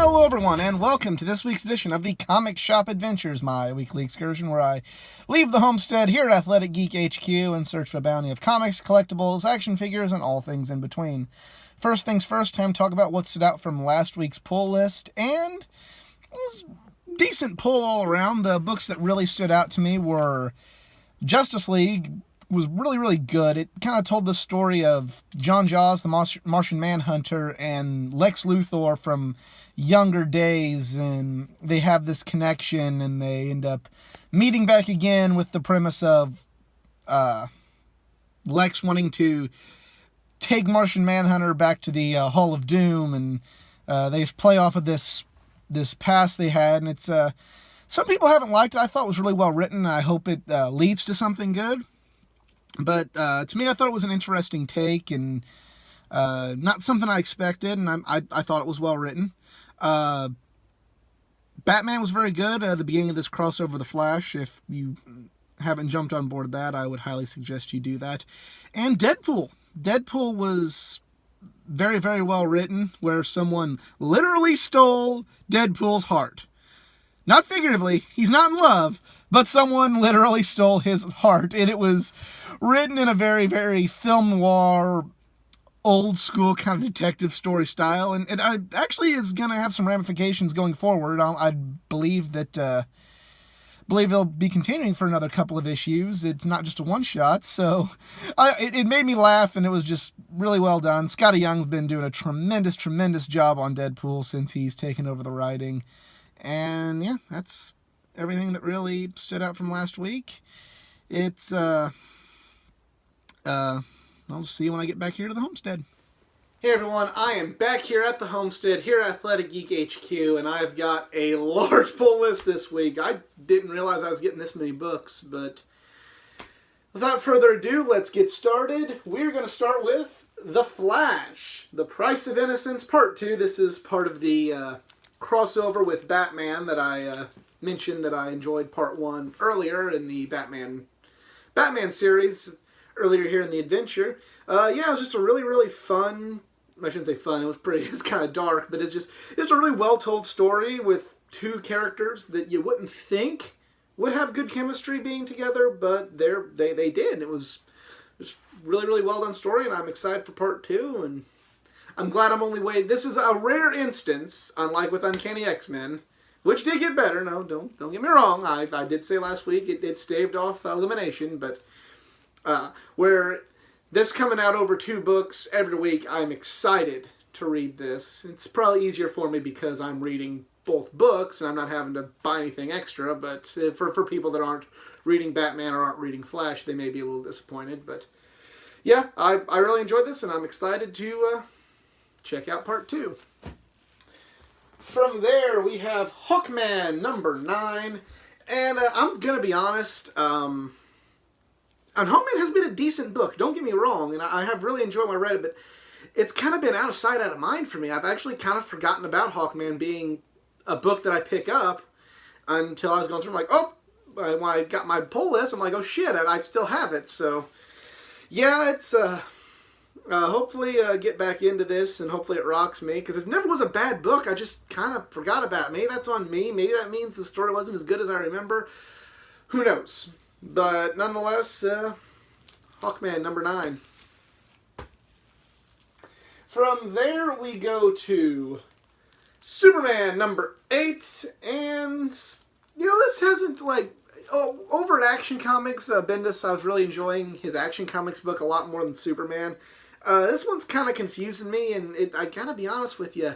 Hello everyone, and welcome to this week's edition of the Comic Shop Adventures, my weekly excursion where I leave the homestead here at Athletic Geek HQ in search for a bounty of comics, collectibles, action figures, and all things in between. First things first, time to talk about what stood out from last week's pull list, and it was a decent pull all around. The books that really stood out to me were Justice League. Was really good. It kind of told the story of John Jaws, the Martian Manhunter, and Lex Luthor from younger days, and they have this connection, and they end up meeting back again with the premise of Lex wanting to take Martian Manhunter back to the Hall of Doom, and they just play off of this past they had, and it's some people haven't liked it. I thought it was really well written. I hope it leads to something good. But to me, I thought it was an interesting take and not something I expected, and I thought it was well written. Batman was very good at the beginning of this crossover with The Flash. If you haven't jumped on board that, I would highly suggest you do that. And Deadpool. Deadpool was very well written, where someone literally stole Deadpool's heart. Not figuratively, he's not in love, but someone literally stole his heart, and it was written in a very film noir, old school kind of detective story style, and it actually is going to have some ramifications going forward. I believe that believe they'll be continuing for another couple of issues. It's not just a one-shot, so it made me laugh, and it was just really well done. Scotty Young's been doing a tremendous job on Deadpool since he's taken over the writing. And yeah, that's everything that really stood out from last week. It's I'll see you when I get back here to the homestead. Hey everyone, I am back here at the homestead, here at Athletic Geek HQ, and I've got a large pull list this week. I didn't realize I was getting this many books, but without further ado, let's get started. We're going to start with The Flash, The Price of Innocence, Part 2. This is part of the crossover with Batman that I mentioned that I enjoyed Part 1 earlier in the Batman series, earlier here in the adventure. Yeah, it was just a really fun, I shouldn't say fun, it's kind of dark, but it's a really well-told story with two characters that you wouldn't think would have good chemistry being together, but they did. It was just really well done story, and I'm excited for Part 2, and I'm glad I'm only waiting. This is a rare instance, unlike with Uncanny X-Men, which did get better. No, don't get me wrong. I did say last week it staved off elimination, but where this coming out over 2 books every week, I'm excited to read this. It's probably easier for me because I'm reading both books and I'm not having to buy anything extra, but for people that aren't reading Batman or aren't reading Flash, they may be a little disappointed. But yeah, I really enjoyed this, and I'm excited to check out Part 2. From there, we have Hawkman number 9. And I'm going to be honest, and Hawkman has been a decent book, don't get me wrong, and I have really enjoyed my read it, but it's kind of been out of sight, out of mind for me. I've actually kind of forgotten about Hawkman being a book that I pick up until I was going through, I'm like, oh, when I got my pull list, I'm like, oh shit, I still have it. So, yeah, it's hopefully get back into this, and hopefully it rocks me, because it never was a bad book. I just kind of forgot about it. Maybe that's on me. Maybe that means the story wasn't as good as I remember. Who knows? But nonetheless, Hawkman number 9. From there we go to Superman number 8, and this hasn't over at Action Comics, Bendis, I was really enjoying his Action Comics book a lot more than Superman. This one's kind of confusing me, and I gotta be honest with you.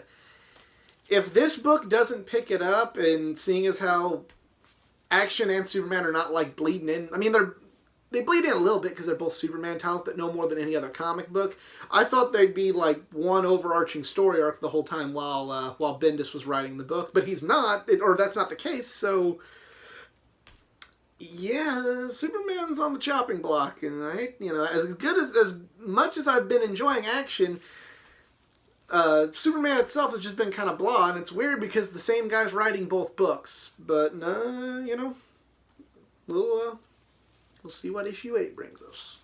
If this book doesn't pick it up, and seeing as how Action and Superman are not bleeding in, I mean they bleed in a little bit because they're both Superman titles, but no more than any other comic book. I thought there'd be one overarching story arc the whole time while Bendis was writing the book, but he's not, or that's not the case. So yeah, Superman's on the chopping block, and as much as I've been enjoying Action, Superman itself has just been kind of blah, and it's weird because the same guy's writing both books. But we'll see what issue 8 brings us.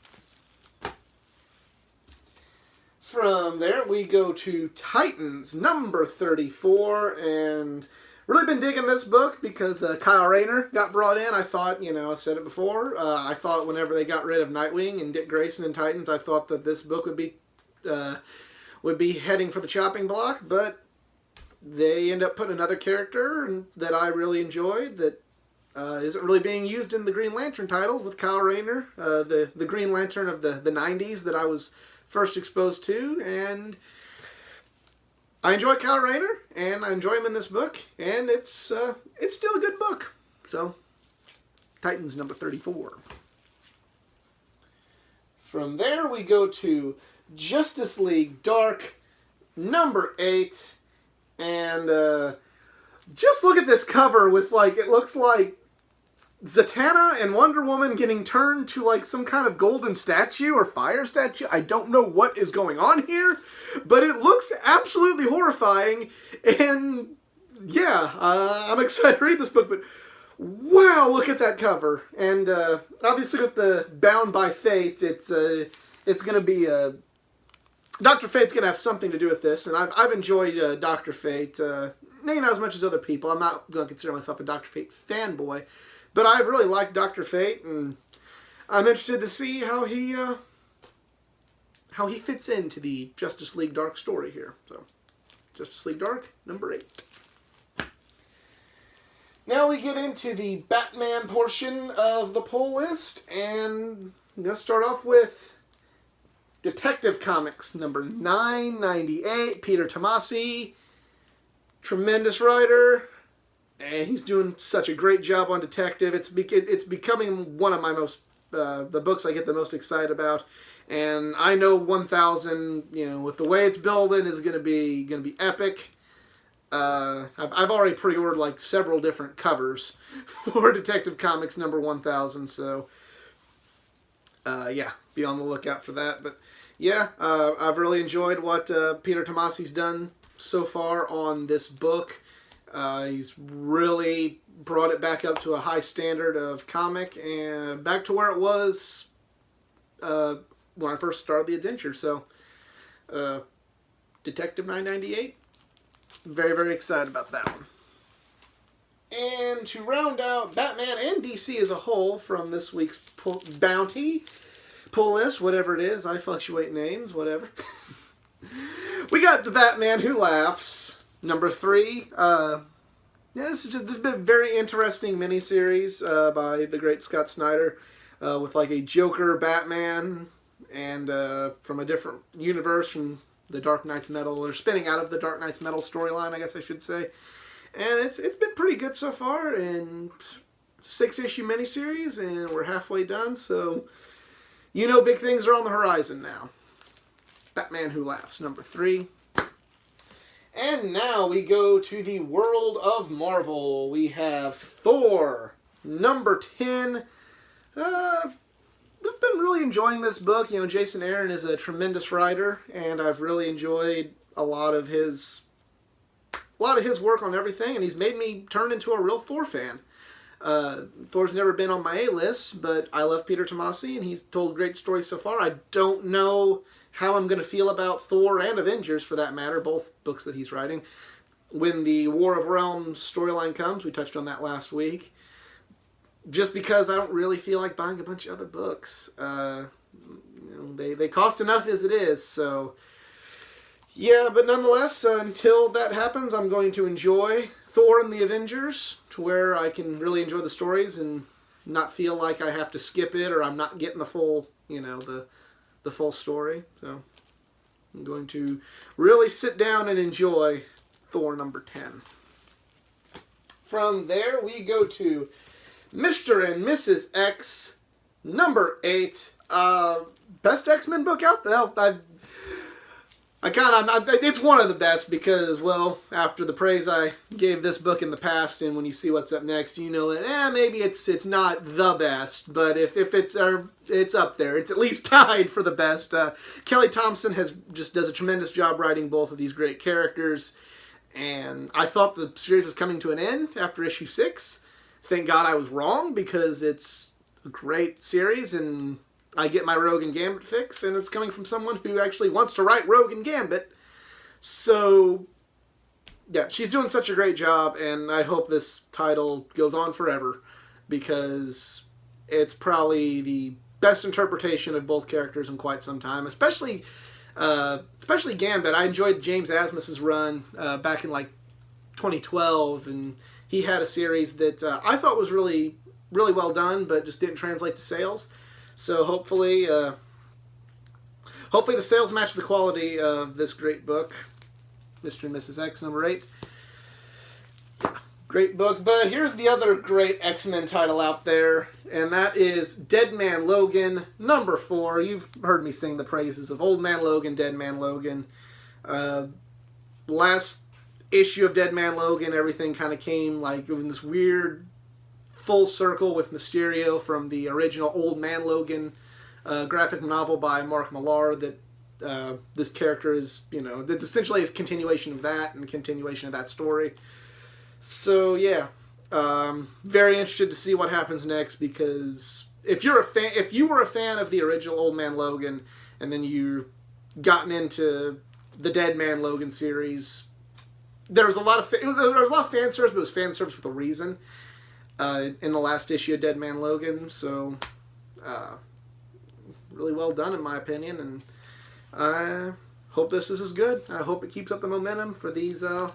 From there, we go to Titans, number 34, and really been digging this book because Kyle Rayner got brought in. I thought, I've said it before, I thought whenever they got rid of Nightwing and Dick Grayson in Titans, I thought that this book would be heading for the chopping block, but they end up putting another character that I really enjoyed that isn't really being used in the Green Lantern titles with Kyle Rayner, the Green Lantern of the 90s that I was first exposed to, and I enjoy Kyle Rayner, and I enjoy him in this book, and it's still a good book. So, Titans number 34. From there, we go to Justice League Dark number 8, and just look at this cover with, it looks like Zatanna and Wonder Woman getting turned to some kind of golden statue or fire statue. I don't know what is going on here, but it looks absolutely horrifying. And yeah, I'm excited to read this book, but wow, look at that cover. And obviously with the Bound by Fate, it's going to be Dr. Fate's going to have something to do with this, and I've enjoyed Dr. Fate, maybe not as much as other people. I'm not going to consider myself a Dr. Fate fanboy. But I really like Dr. Fate, and I'm interested to see how he fits into the Justice League Dark story here. So, Justice League Dark, number 8. Now we get into the Batman portion of the pull list, and I'm going to start off with Detective Comics, number 998, Peter Tomasi, tremendous writer. And he's doing such a great job on Detective. It's becoming one of my the books I get the most excited about. And I know 1000, with the way it's building, is going to be epic. I've already pre-ordered several different covers for Detective Comics number 1000. So yeah, be on the lookout for that. But yeah, I've really enjoyed what Peter Tomasi's done so far on this book. He's really brought it back up to a high standard of comic and back to where it was when I first started the adventure. So, Detective 998, very, very excited about that one. And to round out Batman and DC as a whole from this week's bounty pull list, whatever it is, I fluctuate names, whatever. We got The Batman Who Laughs. Number 3, this has been a very interesting miniseries by the great Scott Snyder with a Joker Batman and from a different universe from the Dark Knight's Metal, or spinning out of the Dark Knight's Metal storyline, I guess I should say. And it's been pretty good so far, and 6-issue miniseries, and we're halfway done, so big things are on the horizon now. Batman Who Laughs, number 3. And now we go to the world of Marvel. We have Thor, number 10. I've been really enjoying this book. Jason Aaron is a tremendous writer, and I've really enjoyed a lot of his work on everything, and he's made me turn into a real Thor fan. Thor's never been on my A-list, but I love Peter Tomasi, and he's told great stories so far. I don't know how I'm going to feel about Thor and Avengers, for that matter, both books that he's writing, when the War of Realms storyline comes. We touched on that last week. Just because I don't really feel like buying a bunch of other books. They cost enough as it is, so yeah, but nonetheless, until that happens, I'm going to enjoy Thor and the Avengers to where I can really enjoy the stories and not feel like I have to skip it or I'm not getting the full, the full story. So I'm going to really sit down and enjoy Thor number 10. From there, we go to Mr. and Mrs. X number 8. Best X-Men book out there. It's one of the best because, well, after the praise I gave this book in the past, and when you see what's up next, that maybe it's not the best, but if it's up there. It's at least tied for the best. Kelly Thompson does a tremendous job writing both of these great characters, and I thought the series was coming to an end after issue 6. Thank God I was wrong, because it's a great series, and I get my Rogue and Gambit fix, and it's coming from someone who actually wants to write Rogue and Gambit. So, yeah, she's doing such a great job, and I hope this title goes on forever, because it's probably the best interpretation of both characters in quite some time, especially Gambit. I enjoyed James Asmus's run back in like 2012, and he had a series that I thought was really, really well done, but just didn't translate to sales. So hopefully the sales match the quality of this great book, Mr. and Mrs. X #8. Great book. But here's the other great X-Men title out there, and that is Dead Man Logan #4. You've heard me sing the praises of Old Man Logan, Dead Man Logan. Last issue of Dead Man Logan, everything kind of came like in this weird full circle with Mysterio from the original Old Man Logan graphic novel by Mark Millar. That this character is, that's essentially a continuation of that and a continuation of that story. So yeah, very interested to see what happens next, because if you were a fan of the original Old Man Logan and then you gotten into the Dead Man Logan series, there was a lot of fan service, but it was fan service with a reason. In the last issue of Dead Man Logan, so really well done in my opinion, and I hope this is good. I hope it keeps up the momentum for these 4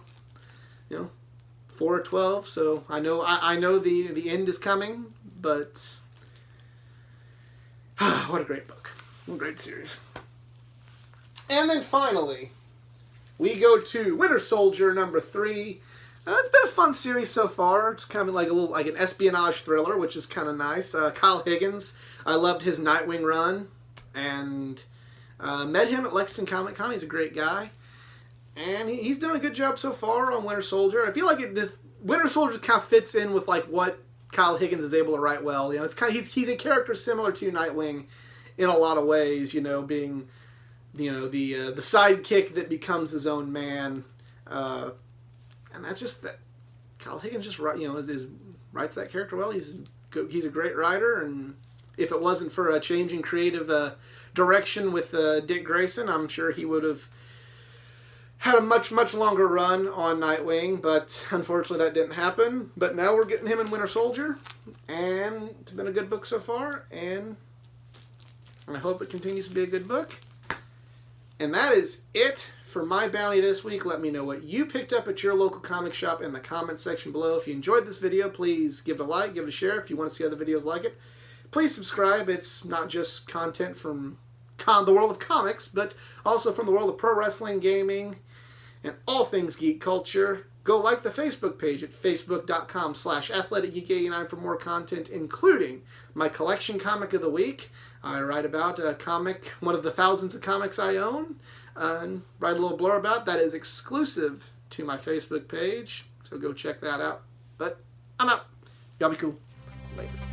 or 12. So I know the end is coming, but what a great book, what a great series. And then finally, we go to Winter Soldier #3. It's been a fun series so far. It's kind of like an espionage thriller, which is kind of nice. Kyle Higgins, I loved his Nightwing run, and met him at Lexington Comic Con. He's a great guy, and he's done a good job so far on Winter Soldier. I feel like Winter Soldier kind of fits in with like what Kyle Higgins is able to write well. It's kind of he's a character similar to Nightwing in a lot of ways. Being the sidekick that becomes his own man. And that's just that Kyle Higgins just writes that character well. He's a great writer, and if it wasn't for a change in creative direction with Dick Grayson, I'm sure he would have had a much longer run on Nightwing. But unfortunately, that didn't happen. But now we're getting him in Winter Soldier, and it's been a good book so far, and I hope it continues to be a good book. And that is it for my bounty this week. Let me know what you picked up at your local comic shop in the comments section below. If you enjoyed this video, please give it a like, give it a share. If you want to see other videos like it, please subscribe. It's not just content from the world of comics, but also from the world of pro wrestling, gaming, and all things geek culture. Go like the Facebook page at facebook.com/athleticgeek89 for more content, including my collection comic of the week. I write about a comic, one of the thousands of comics I own, and write a little blurb about that is exclusive to my Facebook page. So go check that out. But I'm out. Y'all be cool. Later.